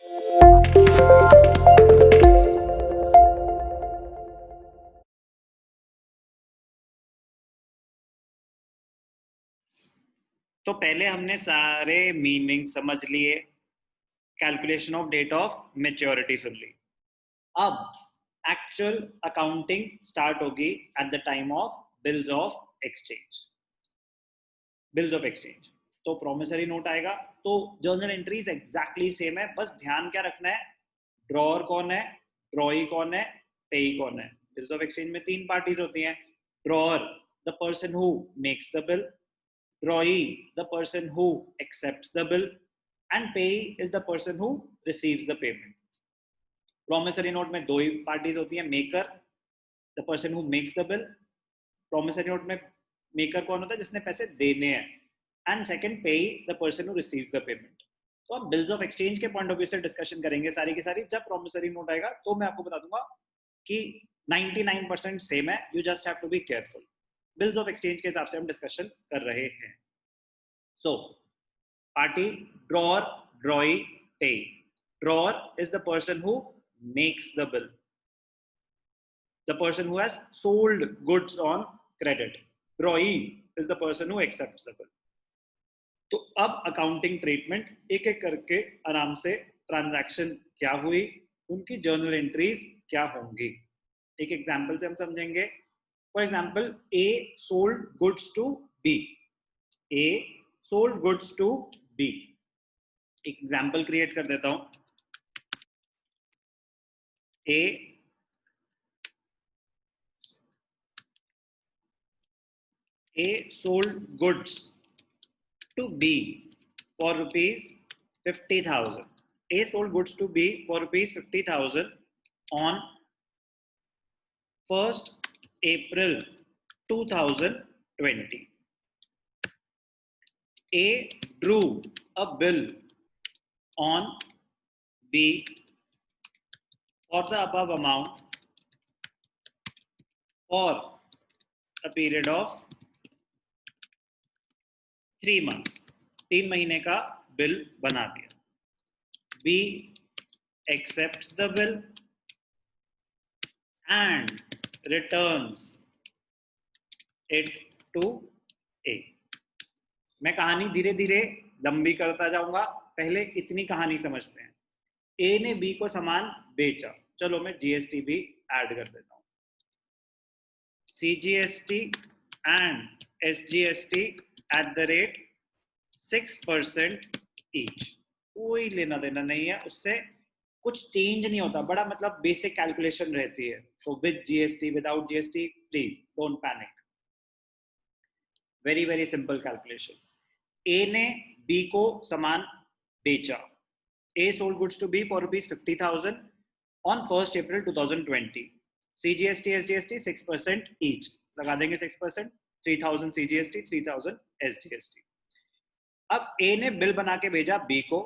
तो पहले हमने सारे मीनिंग समझ लिए, calculation of date of maturity सुन ली। अब एक्चुअल अकाउंटिंग स्टार्ट होगी at the time of bills of exchange. Bills of exchange तो प्रोमिसरी नोट आएगा, तो जर्नल एंट्रीज एग्जैक्टली सेम है, बस ध्यान क्या रखना है, ड्रॉअर कौन है, ड्रॉई कौन है, पेई कौन है। बिल्स ऑफ एक्सचेंज में तीन पार्टीज होती हैं, drawer the person who makes the bill, drawee the person who accepts the bill, and payee is the person who receives the payment. Promissory note में दो ही parties होती हैं, maker the person who makes the bill, promissory note में maker कौन होता है, जिसने पैसे देने हैं, and second payee the person who receives the payment. तो हम bills of exchange के point of view से discussion करेंगे सारी की सारी। जब promissory note आएगा तो मैं आपको बता दूंगा कि 99% सेम है, you just have to be careful. Bills of exchange के हिसाब से हम डिस्कशन कर रहे हैं। So, party, drawer, drawee, pay. Drawer is the person who makes the bill, the person who has sold goods on credit. Drawee is the person who accepts the bill. तो अब accounting treatment एक एक करके आराम से, transaction क्या हुई, उनकी जर्नल एंट्रीज क्या होंगी, एक एग्जांपल से हम समझेंगे। For example, A sold goods to B, A sold goods to B. एक एग्जांपल क्रिएट कर देता हूं, A sold goods to B for rupees 50,000. A sold goods to B for rupees 50,000 on 1st April 2020. A drew a bill on B for the above amount for a period of 3 months. 3 महीने का bill बना दिया। B accepts the bill and returns it to A. मैं कहानी धीरे धीरे लंबी करता जाऊंगा, पहले इतनी कहानी समझते हैं। ए ने बी को सामान बेचा, चलो मैं जीएसटी भी ऐड कर देता हूं, CGST and SGST at the rate 6% each. कोई लेना देना नहीं है उससे, कुछ चेंज नहीं होता, बड़ा मतलब बेसिक कैलकुलेशन रहती है। तो with GST, without GST, please don't panic, very very simple calculation. A ने बी को सामान बेचा, A sold goods to B for rupees 50,000 on 1st April 2020। CGST SGST 6% each, लगा देंगे 6%, 3,000 सीजीएसटी, 3,000 एसजीएसटी। अब ए ने बिल बना के भेजा बी को,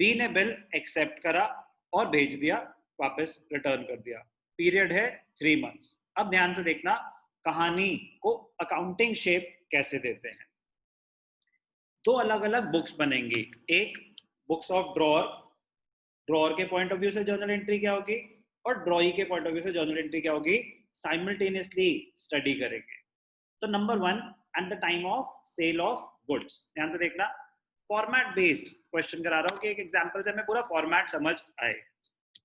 बी ने बिल एक्सेप्ट करा और भेज दिया, वापस रिटर्न कर दिया। पीरियड है 3 months। अब ध्यान से देखना कहानी को अकाउंटिंग शेप कैसे देते हैं। दो अलग अलग बुक्स बनेंगी, एक बुक्स ऑफ ड्रॉअर, ड्रॉअर के पॉइंट ऑफ व्यू से जर्नल एंट्री क्या होगी, और ड्रॉई के पॉइंट ऑफ व्यू से जर्नल एंट्री क्या होगी, साइमल्टेनियसली स्टडी करेंगे। तो number 1, at the time of sale of goods, ध्यान से देखना, फॉर्मेट बेस्ड क्वेश्चन करा रहा हूं कि एक एग्जांपल से हमें पूरा फॉर्मेट समझ आए।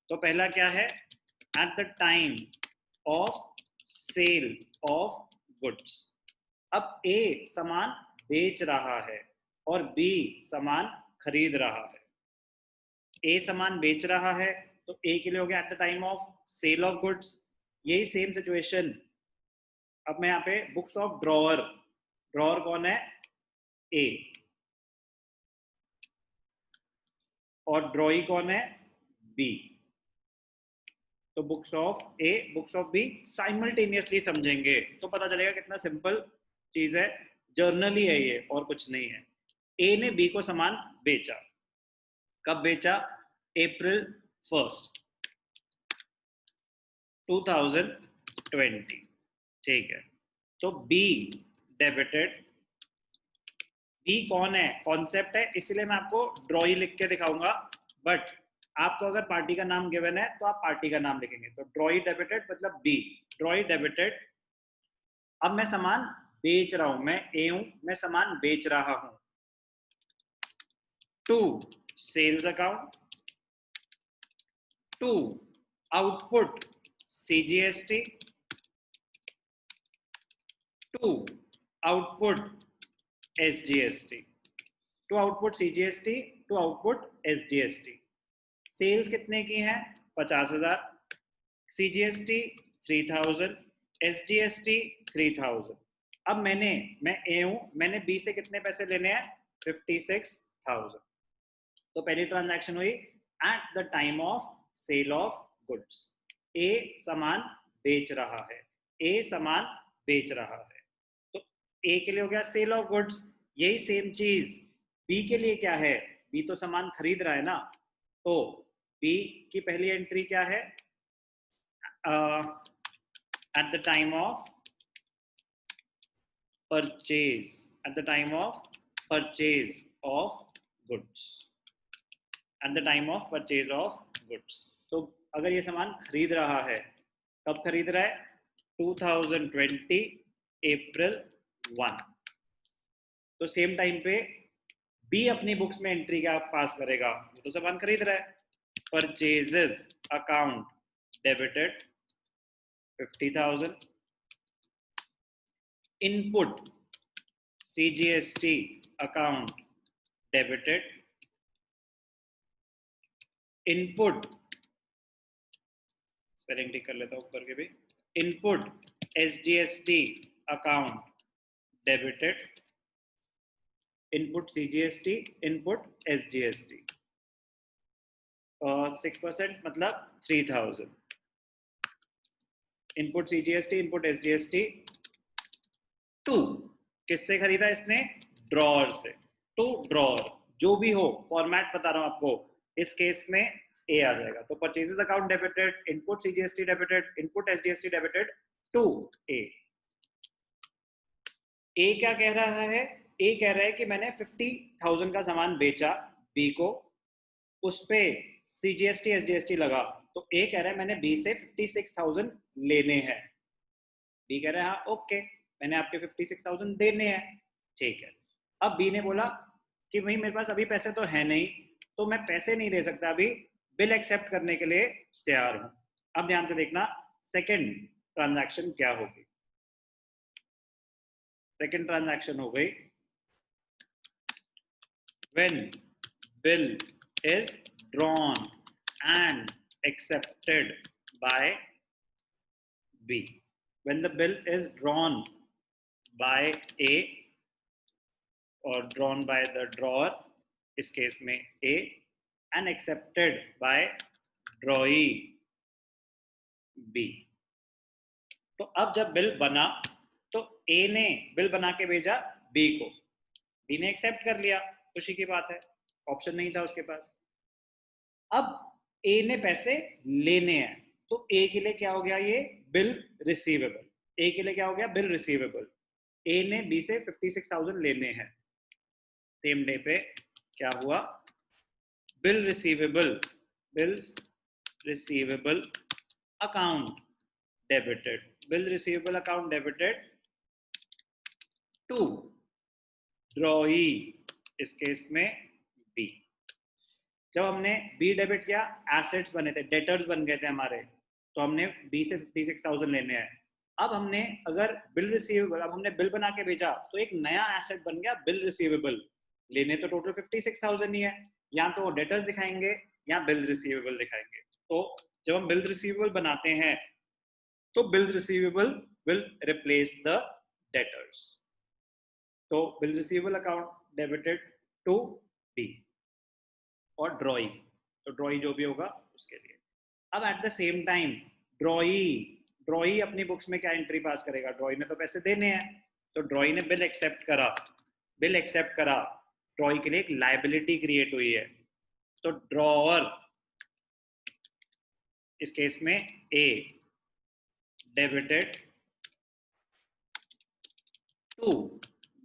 तो पहला क्या है, at the time of sale of goods. अब ए सामान बेच रहा है और बी सामान खरीद रहा है। ए सामान बेच रहा है तो ए के लिए हो गया at the time of sale of goods. यही सेम सिचुएशन, अब मैं यहाँ पे बुक्स ऑफ ड्रॉअर, ड्रॉअर कौन है, ए, और ड्रॉई कौन है, बी। तो books of A, books of B simultaneously समझेंगे तो पता चलेगा कितना सिंपल चीज है, जर्नल ही है ये और कुछ नहीं है। ए ने बी को सामान बेचा, कब बेचा, April 1st 2020, ठीक है। तो बी डेबिटेड, बी कौन है, कॉन्सेप्ट है इसलिए मैं आपको ड्रॉई लिख के दिखाऊंगा, बट आपको अगर पार्टी का नाम गिवन है तो आप पार्टी का नाम लिखेंगे। तो ड्रॉई डेबिटेड मतलब बी, ड्रॉई डेबिटेड। अब मैं सामान बेच रहा हूं, मैं ए हूं, मैं सामान बेच रहा हूं। To sales account, to output CGST, to output SGST, to output CGST, to output SGST. Sales कितने की है? 50,000, सीजीएसटी 3000, एसजीएसटी 3000। अब मैं ए हूं, मैंने बी से कितने पैसे लेने हैं? 56,000। तो पहली ट्रांजैक्शन हुई at the time of sale of goods. A सामान बेच रहा है, ए सामान बेच रहा है। तो ए के लिए हो गया सेल ऑफ गुड्स। यही सेम चीज बी के लिए क्या है? बी तो सामान खरीद रहा है ना। तो बी की पहली एंट्री क्या है? At the time of purchase, eight the time of purchase of goods, eight the time of purchase of goods. तो अगर ये सामान खरीद रहा है, कब खरीद रहा है? 2020 अप्रैल 1। तो सेम टाइम पे बी अपनी बुक्स में एंट्री क्या पास करेगा? वो तो सामान खरीद रहा है। Purchases account debited 50,000, input CGST account debited, input spelling ठीक कर लेता हूं ऊपर के भी, input SGST account debited, input CGST, input SGST. 6% मतलब 3000, input CGST, input SGST. To किससे खरीदा इसने? ड्रॉर से। टू ड्रॉर, जो भी हो फॉर्मेट बता रहा हूं आपको, इस केस में ए आ जाएगा। तो purchases account debited, input CGST debited, input SGST debited to A. A क्या कह रहा है? ए कह रहा है कि मैंने 50,000 का सामान बेचा बी को, उस पे सीजीएसटी एसजीएसटी लगा। तो ए कह रहा है मैंने बी से 56,000 लेने हैं। बी कह रहा है हाँ ओके, मैंने आपके 56,000 देने हैं, ठीक है। अब बी ने बोला कि भाई मेरे पास अभी पैसे तो है नहीं, तो मैं पैसे नहीं दे सकता अभी, बिल एक्सेप्ट करने के लिए तैयार हूं। अब ध्यान से देखना सेकंड ट्रांजैक्शन क्या होगी। सेकंड ट्रांजैक्शन हो गई when bill is drawn and accepted by B. When the bill is drawn by A or drawn by the drawer, इस केस में A, and accepted by drawee B. तो अब जब bill बना तो A ने बिल बना के भेजा B को, B ने एक्सेप्ट कर लिया, खुशी की बात है, ऑप्शन नहीं था उसके पास। अब ए ने पैसे लेने हैं, तो ए के लिए क्या हो गया? ये बिल रिसीवेबल। ए के लिए क्या हो गया? Bill receivable. ए ने बी से 56,000 लेने हैं। सेम डे पे क्या हुआ? Bill receivable, bills receivable account debited, bill receivable account debited to drawee, इस केस में बी। जब हमने बी डेबिट किया, एसेट्स बने थे, डेटर्स बन गए थे हमारे, तो हमने बी से 56,000 लेने हैं। अब हमने अगर बिल रिसीवेबल, अब हमने बिल बना के भेजा तो एक नया एसेट बन गया बिल रिसीवेबल। लेने तो टोटल 56,000 ही है, या तो डेटर्स दिखाएंगे या बिल रिसीवेबल दिखाएंगे। तो जब हम बिल रिसीवेबल बनाते हैं तो bill receivable will replace the debtors. तो bill receivable account debited to B और ड्रॉई, तो ड्रॉई जो भी होगा उसके लिए। अब एट द सेम टाइम ड्रॉई अपनी बुक्स में क्या एंट्री पास करेगा? ड्रॉई ने तो पैसे देने हैं, तो ड्रॉई ने बिल एक्सेप्ट करा, बिल एक्सेप्ट करा, ड्रॉई के लिए एक लायबिलिटी क्रिएट हुई है। तो ड्रॉअर, इस केस में A, debited to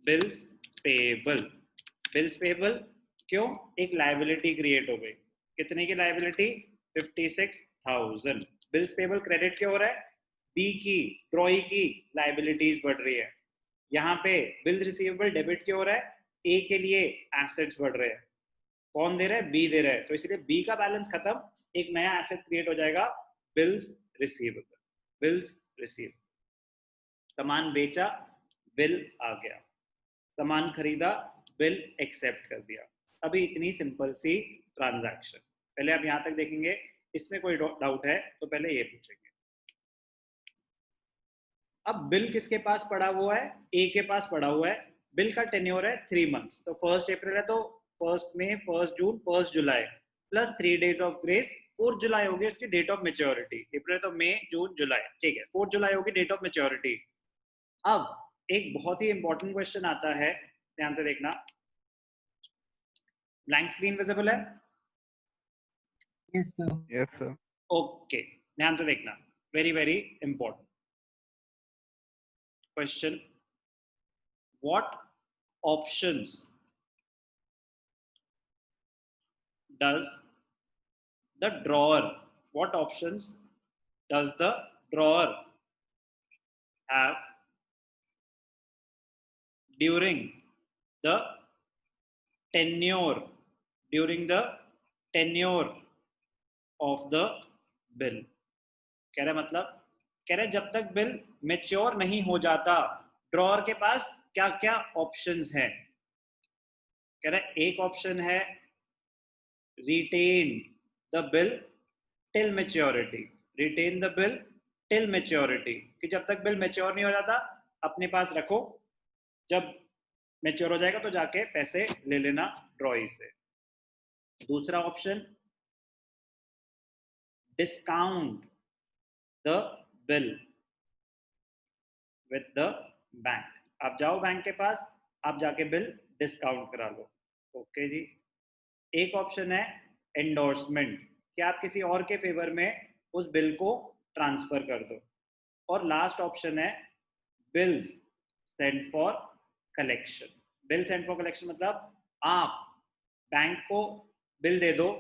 bills payable. Bills payable क्यों? एक लायबिलिटी क्रिएट हो गई, कितने की लाइबिलिटी? 56,000। बिल्स पेबल क्रेडिट क्या हो रहा है? बी की, ट्रॉय की लाइबिलिटीज बढ़ रही है। यहाँ पे बिल्स रिसीवेबल डेबिट क्या हो रहा है? ए के लिए एसेट्स बढ़ रहे हैं। कौन दे रहा है? बी दे रहा है, तो इसलिए बी का बैलेंस खत्म, एक नया एसेट क्रिएट हो जाएगा, बिल्स रिसीवेबल। बिल्स रिसीव, सामान बेचा, बिल आ गया, सामान खरीदा, बिल एक्सेप्ट कर दिया। अभी इतनी सिंपल सी ट्रांजैक्शन। पहले आप यहां तक देखेंगे, इसमें कोई डाउट है तो पहले ये पूछेंगे। अब बिल किसके पास पड़ा हुआ है? ए के पास पड़ा हुआ है। बिल का टेन्योर है 3 मंथ्स, तो 1 अप्रैल है तो 1 मई, 1 जून, 1 जुलाई प्लस 3 डेज ऑफ ग्रेस, 4 जुलाई होगी इसकी डेट ऑफ मेच्योरिटी। अप्रैल तो मई, जून, जुलाई, ठीक है, 4 जुलाई होगी डेट ऑफ मेच्योरिटी। अब एक बहुत ही इंपॉर्टेंट क्वेश्चन आता है, ध्यान से देखना। ब्लैंक स्क्रीन विजिबल है? Yes sir. Yes sir. Okay, ध्यान से देखना, very very important question. What options does the drawer, what options does the drawer have during the tenure, during the tenure of the bill? कह रहे मतलब, कह रहे जब तक बिल मेच्योर नहीं हो जाता, ड्रॉअर के पास क्या क्या ऑप्शंस हैं? कह रहे एक ऑप्शन है retain the bill till maturity, retain the bill till maturity, कि जब तक बिल मेच्योर नहीं हो जाता अपने पास रखो, जब मेच्योर हो जाएगा तो जाके पैसे ले लेना ड्रॉई से। दूसरा option, discount the bill with the bank, आप जाओ बैंक के पास, आप जाके बिल डिस्काउंट करा लो। ओके जी। एक ऑप्शन है एंडोर्समेंट, कि आप किसी और के फेवर में उस बिल को ट्रांसफर कर दो। और लास्ट ऑप्शन है bills sent for collection. Bill sent for collection मतलब आप बैंक को बिल दे दो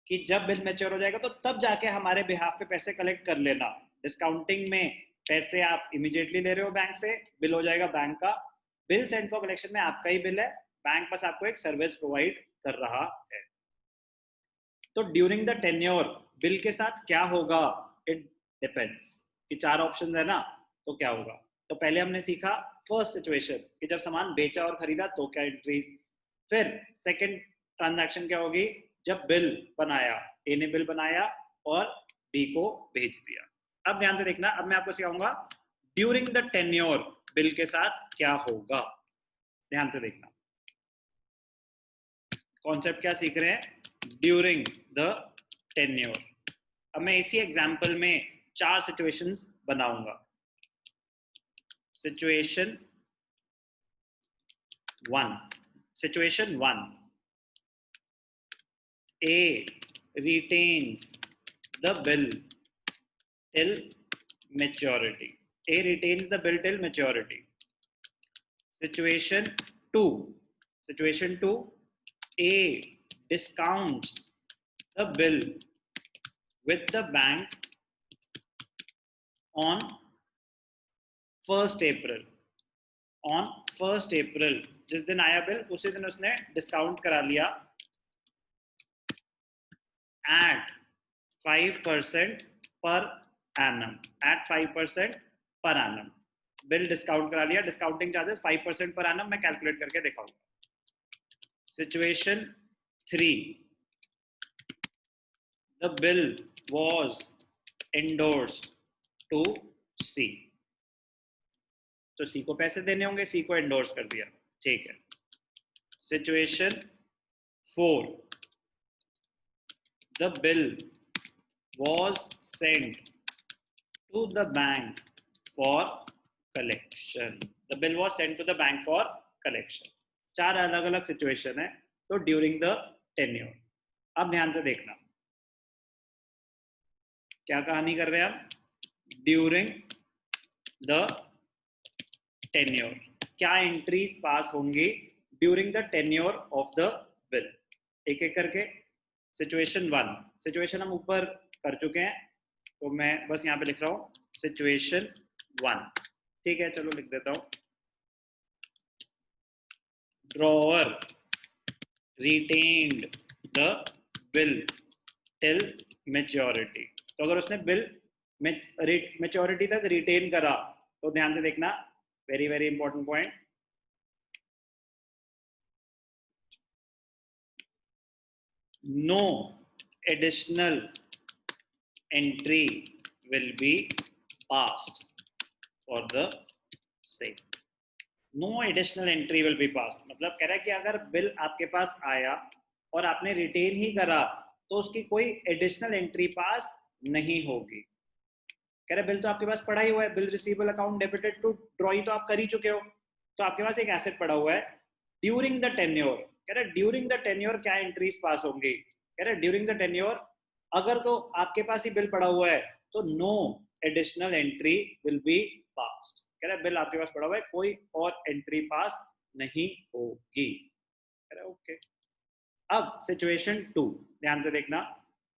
कि जब बिल मैच्योर हो जाएगा तो तब जाके हमारे बिहाफ पे पैसे कलेक्ट कर लेना। डिस्काउंटिंग में पैसे आप इमीडिएटली ले रहे हो बैंक से, बिल हो जाएगा बैंक का। बिल सेंट फॉर कलेक्शन में आपका ही बिल है, बैंक बस आपको एक सर्विस प्रोवाइड कर रहा है। तो ड्यूरिंग द टेन्योर बिल के साथ क्या होगा? इट डिपेंड्स, कि 4 ऑप्शन है ना, तो क्या होगा? तो पहले हमने सीखा फर्स्ट सिचुएशन कि जब सामान बेचा और खरीदा तो क्या एंट्रीज। फिर सेकंड ट्रांजैक्शन क्या होगी? जब बिल बनाया, ए ने बिल बनाया और बी को भेज दिया। अब ध्यान से देखना, अब मैं आपको सिखाऊंगा ड्यूरिंग द टेन्योर बिल के साथ क्या होगा। ध्यान से देखना, कॉन्सेप्ट क्या सीख रहे हैं? During the tenure. अब मैं इसी एग्जाम्पल में 4 सिचुएशंस बनाऊंगा। Situation 1, situation 1, A retains the bill till maturity. A retains the bill till maturity. Situation 2, situation 2, A discounts the bill with the bank on 1st April. On 1st April, जिस दिन आया bill उसी दिन उसने discount करा लिया at 5% per annum, at 5% per annum। Bill discount करा लिया, डिस्काउंटिंग चार्जेस 5% per annum, मैं कैलकुलेट करके दिखाऊंगा। Situation 3, the bill was endorsed to C, तो सी को पैसे देने होंगे, सी को एंडोर्स कर दिया, ठीक है। Situation 4, the bill was sent to the bank for collection, the bill was sent to the bank for collection। 4 अलग अलग सिचुएशन है, तो ड्यूरिंग द टेन्योर। अब ध्यान से देखना क्या कहानी कर रहे हैं हम, ड्यूरिंग द टेन्योर क्या एंट्रीज पास होंगी during the tenure of the bill, एक एक करके। सिचुएशन 1, सिचुएशन हम ऊपर कर चुके हैं, तो मैं बस यहाँ पे लिख रहा हूँ सिचुएशन 1, ठीक है, चलो लिख देता हूँ। Drawer retained the bill till maturity. तो अगर उसने बिल मैच्योरिटी तक रिटेन करा, तो ध्यान से देखना, very very important point, no additional entry will be passed for the same. No additional entry will be passed मतलब कह रहा है कि अगर बिल आपके पास आया और आपने रिटेन ही करा, तो उसकी कोई एडिशनल एंट्री पास नहीं होगी। कह रहे बिल तो आपके पास पड़ा ही हुआ है, bill receivable account debited to draw तो आप कर ही चुके हो, तो आपके पास एक एसेट पड़ा हुआ है। ड्यूरिंग द टेन्योर, कह रहे ड्यूरिंग द टेन्योर क्या एंट्रीज पास होंगी, कह रहे ड्यूरिंग द टेन्योर अगर तो आपके पास ही बिल पड़ा हुआ है तो no additional entry will be passed. कह रहे बिल आपके पास पड़ा हुआ है, कोई और एंट्री पास नहीं होगी। कह रहे ओके। अब सिचुएशन 2 ध्यान से देखना,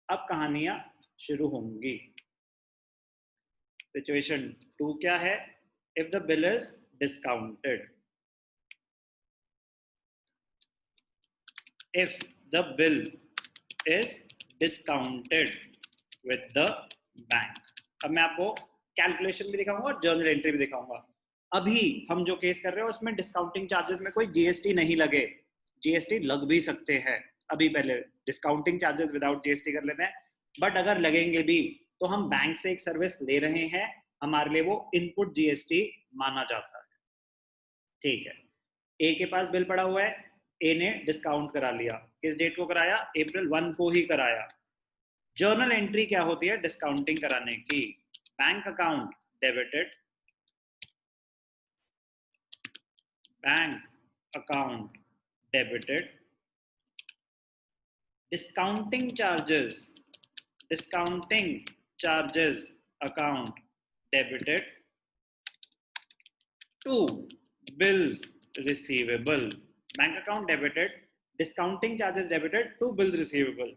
अब कहानियां शुरू होंगी। सिचुएशन 2 क्या है, if the bill is discounted, if the bill is discounted with the bank. अब मैं आपको कैलकुलेशन भी दिखाऊंगा और जर्नल एंट्री भी दिखाऊंगा। अभी हम जो केस कर रहे हैं उसमें डिस्काउंटिंग चार्जेस में कोई जीएसटी नहीं लगे, जीएसटी लग भी सकते हैं। अभी पहले डिस्काउंटिंग चार्जेस विदाउट जीएसटी कर लेते हैं, बट अगर लगेंगे भी तो हम बैंक से एक सर्विस ले रहे हैं, हमारे लिए वो इनपुट जीएसटी माना जाता है। ठीक है, ए के पास बिल पड़ा हुआ है, ए ने डिस्काउंट करा लिया, किस डेट को कराया, अप्रैल 1 को ही कराया। जर्नल एंट्री क्या होती है डिस्काउंटिंग कराने की, bank account debited, bank account debited, discounting charges, discounting charges account debited to bills receivable, bank account debited, discounting charges debited to bills receivable।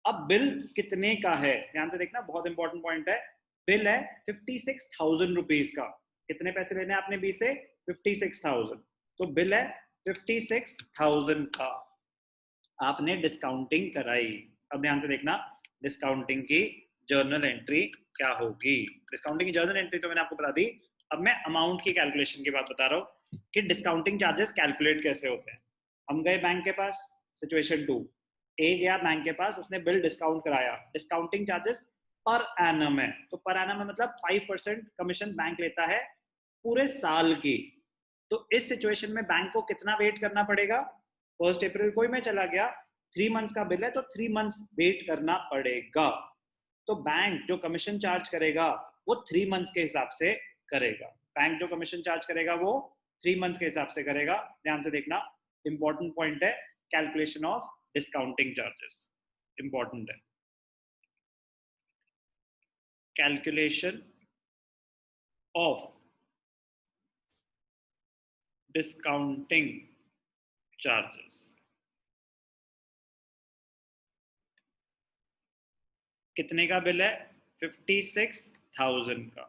अब बिल कितने का है ध्यान से देखना, बहुत इंपॉर्टेंट पॉइंट है। बिल है 56,000 रुपीज का, कितने पैसे लेने आपने बी से, 56,000, तो बिल है 56,000 का, आपने डिस्काउंटिंग कराई। अब ध्यान से देखना डिस्काउंटिंग की जर्नल एंट्री क्या होगी। डिस्काउंटिंग की जर्नल एंट्री तो मैंने आपको बता दी, अब मैं अमाउंट की कैलकुलेशन की बात बता रहा हूँ कि डिस्काउंटिंग चार्जेस कैलकुलेट कैसे होते हैं। हम गए बैंक के पास, सिचुएशन 2, ए गया बैंक के पास, उसने बिल डिस्काउंट कराया, डिस्काउंटिंग चार्जेस पर एनम है, तो पर एनम है मतलब 5% कमीशन बैंक लेता है पूरे साल की। तो इस सिचुएशन में बैंक को कितना वेट करना पड़ेगा, 1 अप्रैल को ही मैं चला गया, 3 मंथ्स का बिल है तो 3 मंथ्स वेट करना पड़ेगा। तो बैंक जो कमीशन चार्ज करेगा वो 3 मंथ्स के हिसाब से करेगा, बैंक जो कमीशन चार्ज करेगा वो 3 मंथ्स के हिसाब से करेगा। ध्यान से देखना, इंपॉर्टेंट पॉइंट है, calculation of discounting charges important है। कैलकुलेशन ऑफ डिस्काउंटिंग चार्जेस, कितने का बिल है, 56,000 का।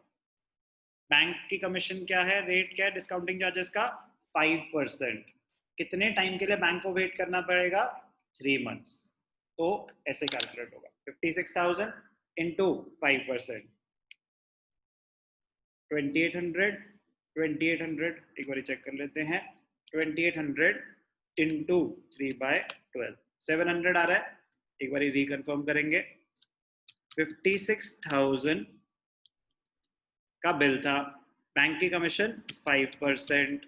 बैंक की कमीशन क्या है, रेट क्या है डिस्काउंटिंग चार्जेस का, 5%। कितने टाइम के लिए बैंक को वेट करना पड़ेगा, 3 मंथ्स। तो ऐसे कैलकुलेट होगा 56,000 इंटू 5%, 2800, 2800 एक बार चेक कर लेते हैं, 2800 इंटू 3/12, 700 आ रहा है, एक बार रिकन्फर्म करेंगे। 56,000 का बिल था, बैंक की कमीशन 5%,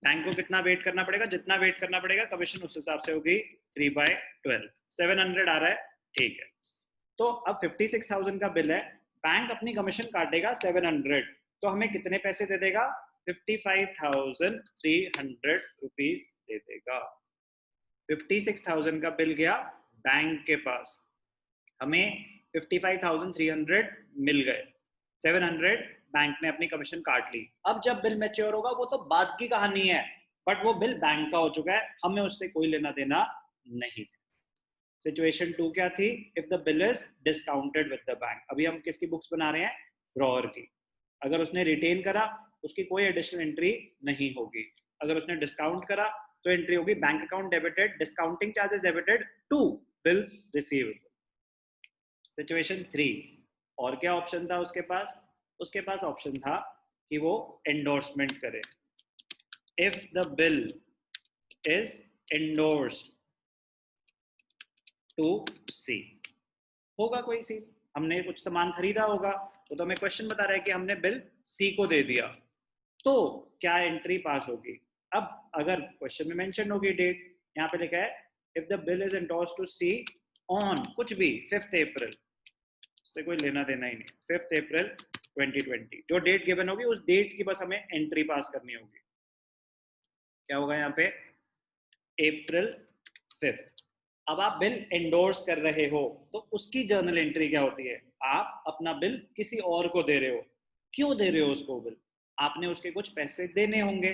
बैंक को कितना वेट करना पड़ेगा, जितना वेट करना पड़ेगा कमीशन उस हिसाब से होगी 3/12, 700 आ रहा है, ठीक है। तो अब 56,000 का बिल है, बैंक अपनी कमीशन काटेगा 700, तो हमें कितने पैसे दे देगा, 55,300 रुपीज दे देगा। 56,000 का बिल गया बैंक के पास, हमें 55,300 मिल गए, 700 बैंक ने अपनी कमीशन काट ली। अब जब बिल मैच्योर होगा वो तो बाद की कहानी है, बट वो बिल बैंक का हो चुका है, हमें उससे कोई लेना देना नहीं। सिचुएशन 2 क्या थी? If the bill is discounted with the bank. अभी हम किसकी बुक्स बना रहे हैं? ड्रॉअर की। अगर उसने रिटेन करा उसकी कोई एडिशनल एंट्री नहीं होगी। अगर उसने डिस्काउंट करा तो एंट्री होगी bank account debited, discounting charges debited to bills receivable. Situation 3, और क्या ऑप्शन था उसके पास? उसके पास ऑप्शन था कि वो एंडोर्समेंट करे। If the bill is endorsed to C, होगा कोई सी, हमने कुछ सामान खरीदा होगा, तो हमें क्वेश्चन बता रहा है कि हमने बिल सी को दे दिया, तो क्या एंट्री पास होगी? अब अगर क्वेश्चन में मेंशन होगी डेट, यहाँ पे लिखा है if the bill is endorsed to C on कुछ भी 5 अप्रैल, से कोई लेना देना ही नहीं, 5 अप्रैल 2020, जो डेट गिवन होगी उस डेट की बस हमें एंट्री पास करनी होगी। क्या होगा यहाँ पे? अप्रैल 5। अब आप बिल एंडोर्स कर रहे हो तो उसकी जर्नल एंट्री क्या होती है? आप अपना बिल किसी और को दे रहे हो। क्यों दे रहे हो उसको बिल? आपने उसके कुछ पैसे देने होंगे,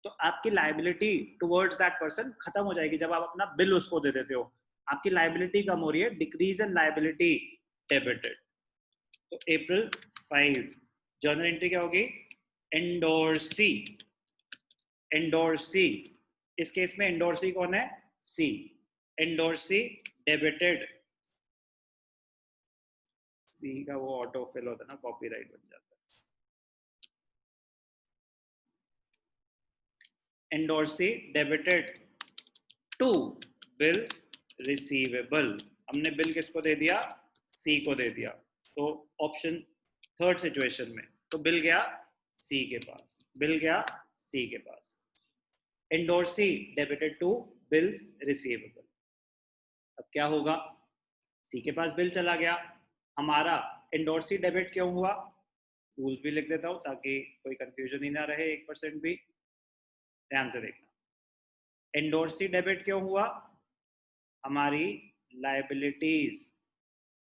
तो आपकी लाइबिलिटी टुवर्ड्स दैट पर्सन खत्म हो जाएगी जब आप अपना बिल उसको दे देते हो। आपकी लाइबिलिटी कम हो रही है, डिक्रीज इन लाइबिलिटी डेबिटेड। तो अप्रैल 5 जर्नल एंट्री क्या होगी? एंडोर्सी। एंडोर्सी, इस केस में एंडोर्सी कौन है? सी। एंडोर्सी डेबिटेड, सी का वो ऑटो फिल होता है ना, कॉपीराइट बन जाता है। Endorsee debited to bills receivable. हमने बिल किसको दे दिया? सी को दे दिया। तो ऑप्शन थर्ड सिचुएशन में तो बिल गया सी के पास, बिल गया सी के पास। Endorsee debited to bills receivable. अब क्या होगा? सी के पास बिल चला गया, हमारा एंडोर्सी डेबिट क्यों हुआ? रूल्स भी लिख देता हूं ताकि कोई कंफ्यूजन ही ना रहे 1% भी। ध्यान से देखना, एंडोर्सी डेबिट क्यों हुआ? हमारी लाइबिलिटीज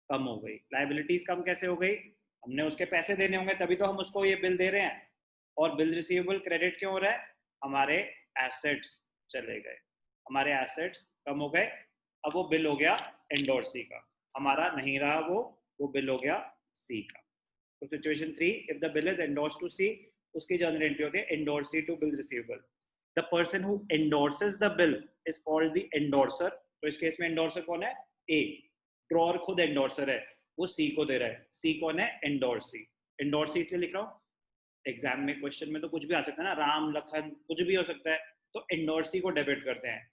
कम हो गई। लाइबिलिटीज कम कैसे हो गई? हमने उसके पैसे देने होंगे तभी तो हम उसको ये बिल दे रहे हैं। और बिल रिसीवेबल क्रेडिट क्यों हो रहा है? हमारे एसेट्स चले गए, हमारे एसेट्स कम हो गए। अब वो बिल हो गया एंडोर्सी का, हमारा नहीं रहा वो बिल हो गया सी का। तो situation 3, if the bill is endorsed to C, उसकी जर्नल एंट्री होती है endorsee to bill receivable. The person who endorses the bill is called the endorser. तो इस केस में एंडोर्सर कौन है? ए। ड्रॉअर खुद एंडोर्सर है, वो सी को दे रहा है। सी कौन है? एंडोर्सी। एंडोर्सी इसलिए लिख रहा हूँ, एग्जाम में क्वेश्चन में तो कुछ भी आ सकता है ना, राम लखन कुछ भी हो सकता है, तो एंडोर्सी को डेबिट करते हैं,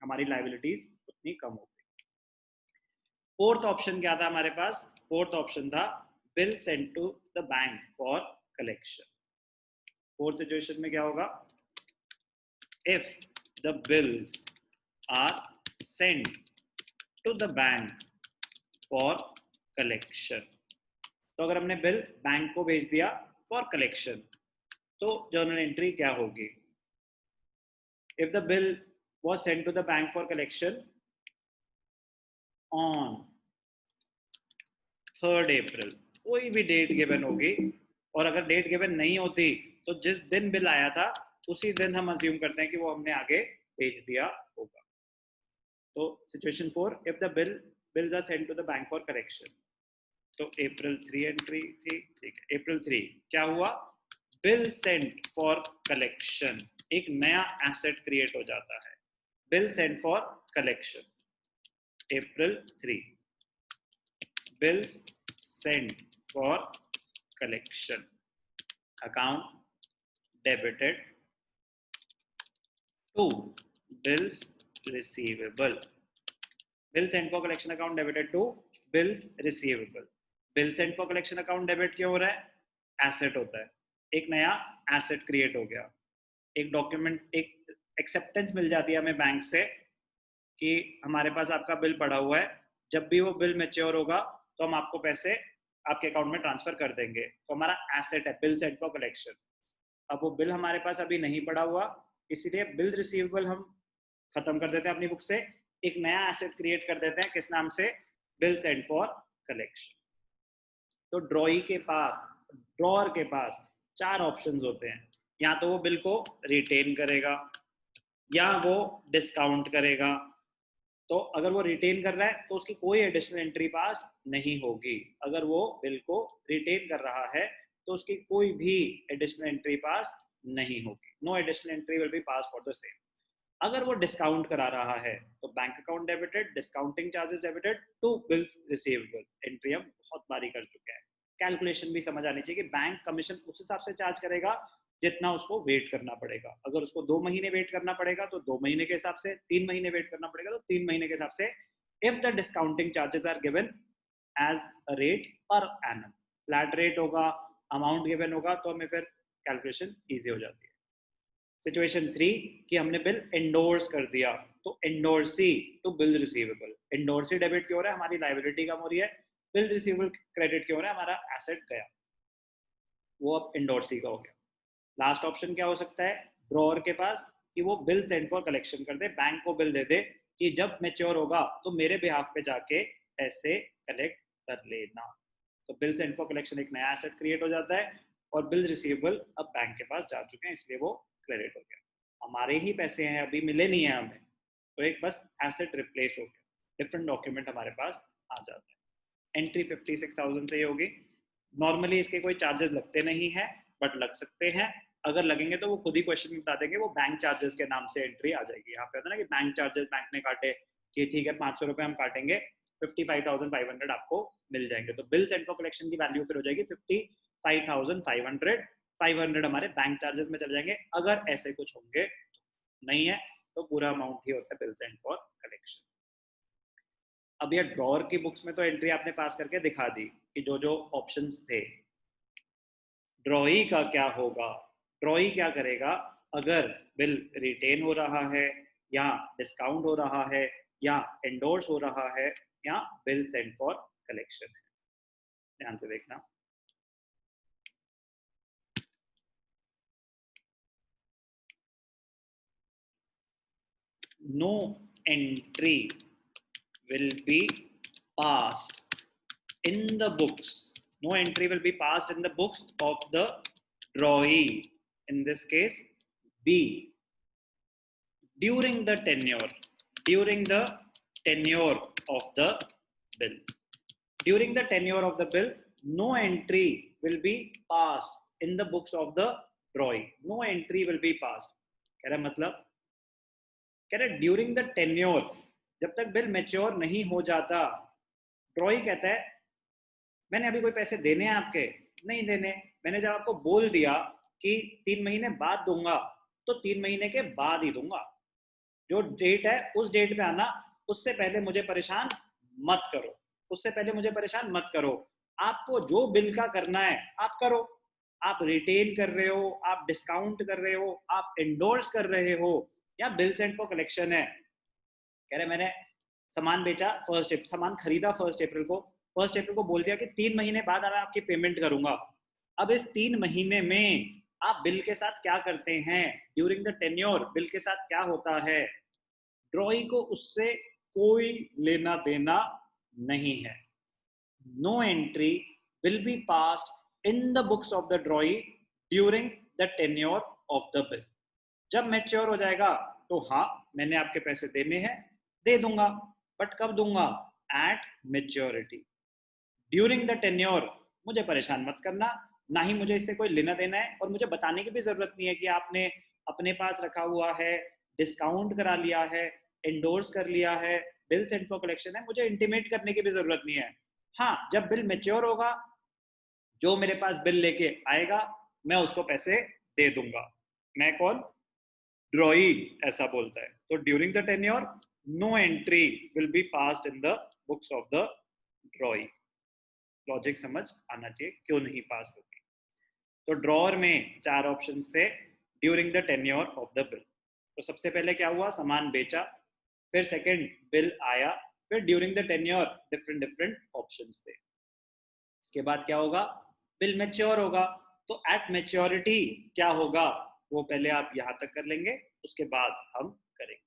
हमारी लाइबिलिटीज उतनी कम हो गई। फोर्थ ऑप्शन क्या था हमारे पास? फोर्थ ऑप्शन था bill sent to the bank for collection. Fourth situation में क्या होगा? If the bills are sent to the bank for collection, तो अगर हमने बिल बैंक को भेज दिया फॉर कलेक्शन तो जर्नल एंट्री क्या होगी? If the bill was sent to the bank for collection on 3rd April, कोई भी डेट गिवन होगी, और अगर डेट गिवन नहीं होती तो जिस दिन बिल आया था उसी दिन हम अज्यूम करते हैं कि वो हमने आगे भेज दिया होगा। तो situation 4, if the bills are sent to the bank for correction, तो अप्रैल 3 एंट्री थी, ठीक है। अप्रैल 3 क्या हुआ? बिल सेंट फॉर कलेक्शन, एक नया एसेट क्रिएट हो जाता है, bill sent for collection. April 3, bills sent for collection, account debited to bills receivable. Bill sent for collection account debited to bills receivable. Bill sent for collection account debit क्यों हो रहा है? Asset होता है, एक नया एसेट क्रिएट हो गया, एक डॉक्यूमेंट, एक एक्सेप्टेंस मिल जाती है हमें बैंक से कि हमारे पास आपका बिल पड़ा हुआ है, जब भी वो बिल मैच्योर होगा तो हम आपको पैसे आपके अकाउंट में ट्रांसफर कर देंगे। तो हमारा एसेट है बिल सेंट फॉर कलेक्शन। अब वो बिल हमारे पास अभी नहीं पड़ा हुआ, इसीलिए बिल रिसीवेबल हम खत्म कर देते हैं अपनी बुक से, एक नया एसेट क्रिएट कर देते हैं, किस नाम से? Bill sent for collection. तो ड्रॉअर के पास 4 ऑप्शंस होते हैं, या तो वो बिल को रिटेन करेगा, या वो डिस्काउंट करेगा, तो अगर वो रिटेन कर रहा है तो उसकी कोई एडिशनल एंट्री पास नहीं होगी। अगर वो बिल को रिटेन कर रहा है तो उसकी कोई भी एडिशनल एंट्री पास नहीं होगी। No additional entry will be pass for the same. अगर वो डिस्काउंट करा रहा है तो bank account debited, discounting charges debited to bills receivable. Entry हम बहुत बारी कर चुके हैं। कैलकुलेशन भी समझ आनी चाहिए कि बैंक कमीशन उस हिसाब से चार्ज करेगा जितना उसको वेट करना पड़ेगा। अगर उसको 2 महीने वेट करना पड़ेगा तो 2 महीने के हिसाब से, 3 महीने वेट करना पड़ेगा तो 3 महीने के हिसाब से, if the discounting charges are given as a rate per annum. Flat rate होगा, अमाउंट गिवन होगा तो हमें फिर कैलकुलेशन ईजी हो जाती है। सिचुएशन 3 कि हमने बिल एंडोर्स कर दिया, तो endorsee to bill receivable. Endorsee debit क्यों हो रहा है, हमारी लाइबिलिटी कम हो रही है। बिल रिसीवेबल क्रेडिट क्यों हो रहा है, हमारा एसेट गया। वो अब एंडोर्सी का हो गया। लास्ट ऑप्शन क्या हो सकता है ड्रॉअर के पास, कि वो बिल सेंड फॉर कलेक्शन कर दे, बैंक को बिल दे दे कि जब मैच्योर होगा तो मेरे बिहाफ पे जाके पैसे कलेक्ट कर लेना। तो बिल सेंड फॉर कलेक्शन एक नया एसेट क्रिएट हो जाता है और बिल रिसीवेबल अब बैंक के पास जा चुके हैं, इसलिए वो क्रेडिट हो गया। हमारे ही पैसे हैं, अभी मिले नहीं है हमें, तो एक बस एसेट रिप्लेस हो गया, डिफरेंट डॉक्यूमेंट हमारे पास आ जाता है। एंट्री 56,000 से ही होगी। नॉर्मली इसके कोई चार्जेस लगते नहीं है, बट लग सकते हैं। अगर लगेंगे तो वो खुद ही क्वेश्चन में बता देंगे, वो बैंक चार्जेस के नाम से एंट्री आ जाएगी। यहाँ पे होता है ना कि बैंक चार्जेस बैंक ने काटे, कि ठीक है 500 रुपए हम काटेंगे, 55,500 आपको मिल जाएंगे। तो बिल सेंड फॉर कलेक्शन की वैल्यू फिर हो जाएगी 55,500। 500 हमारे बैंक चार्जेस में चले जाएंगे अगर ऐसे कुछ होंगे। नहीं है तो पूरा अमाउंट ही होता है बिल सेंड फॉर कलेक्शन। अब ये ड्रॉअर की बुक्स में तो एंट्री आपने पास करके दिखा दी कि जो जो ऑप्शंस थे। ड्रॉई का क्या होगा, ड्रॉई क्या करेगा अगर बिल रिटेन हो रहा है या डिस्काउंट हो रहा है या एंडोर्स हो रहा है या बिल सेंड फॉर कलेक्शन है। ध्यान से देखना। No entry will be passed in the books. No entry will be passed in the books of the drawee. In this case, B. During the tenure. During the tenure of the bill. During the tenure of the bill, no entry will be passed in the books of the drawee. No entry will be passed. कह रहा मतलब, कह रहा during the tenure, जब तक bill mature नहीं हो जाता। ड्रॉई कहता है मैंने अभी कोई पैसे देने हैं आपके, नहीं देने। मैंने जब आपको बोल दिया कि 3 महीने बाद दूंगा तो 3 महीने के बाद ही दूंगा। जो डेट है उस डेट पे आना, उससे पहले मुझे परेशान मत करो, उससे पहले मुझे परेशान मत करो। आपको जो बिल का करना है आप करो। आप रिटेन कर रहे हो, आप डिस्काउंट कर रहे हो, आप एंडोर्स कर रहे हो या बिल सेंड फॉर कलेक्शन है। कह रहे मैंने सामान बेचा सामान खरीदा 1 अप्रैल को, 1 अप्रैल को बोल दिया कि 3 महीने बाद मैं आपकी पेमेंट करूंगा। अब इस 3 महीने में आप बिल के साथ क्या करते हैं, ड्यूरिंग द टेन्योर बिल के साथ क्या होता है, ड्रॉई को उससे कोई लेना देना नहीं है। No entry will be passed in the books of the drawee during the tenure of the bill. जब मैच्योर हो जाएगा तो हाँ मैंने आपके पैसे देने हैं, दे दूंगा, बट कब दूंगा, eight maturity. During the tenure मुझे परेशान मत करना, ना ही मुझे इससे कोई लेना देना है, और मुझे बताने की भी जरूरत नहीं है कि आपने अपने पास रखा हुआ है, डिस्काउंट करा लिया है, एंडोर्स कर लिया है, बिल सेंड फॉर कलेक्शन है, मुझे इंटीमेट करने की भी जरूरत नहीं है। हाँ जब बिल मेच्योर होगा, जो मेरे पास बिल लेके आएगा मैं उसको पैसे दे दूंगा। मैं कौन, ड्रॉई ऐसा बोलता है। तो during the tenure no entry will be passed in the books of the drawee. Logic समझ आना चाहिए क्यों नहीं पास होगी। तो ड्रॉअर में 4 ऑप्शन थे during the tenure of the bill. तो सबसे पहले क्या हुआ, सामान बेचा, फिर सेकंड बिल आया, फिर during the tenure different options थे। इसके बाद क्या होगा, बिल मैच्योर होगा, तो एट मैच्योरिटी क्या होगा वो पहले आप यहां तक कर लेंगे, उसके बाद हम करेंगे।